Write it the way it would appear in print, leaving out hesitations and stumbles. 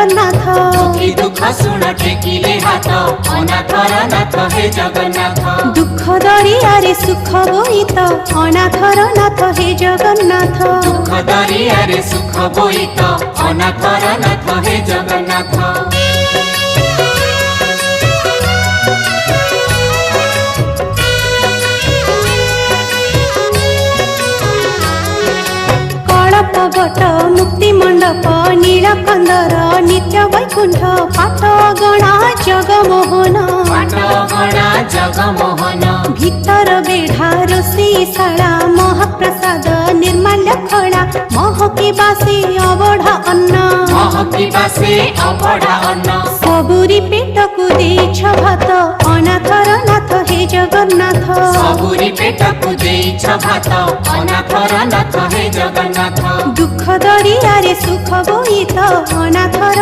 जगन्नाथ दुखी दुख सुन टेकिले हात अनाथर नाथ हे जगन्नाथ दुख दरियारे सुख बोईत अनाथर नाथ हे जगन्नाथ दुख दरियारे सुख बोईत अनाथर नाथ हे जगन्नाथ कळपवट मुक्ति मंडप नीलकंदर नित्य वैकुंठ पाटगणा जगमोहन पाटगणा जगमोहन भीतर बेढ़ा रोषेशाला महाप्रसाद निर्माल्य खड़ा महकी बासे अबढ़ा अन्न महकी बासे अबढ़ा अन्न सबुरी पेट को देछ भात अनाथर नाथ हे जगन्नाथ सबुरी पेट को देछ भात अनाथर नाथ हे जगन्नाथ दुख दरियारे सुख बोईत अनाथर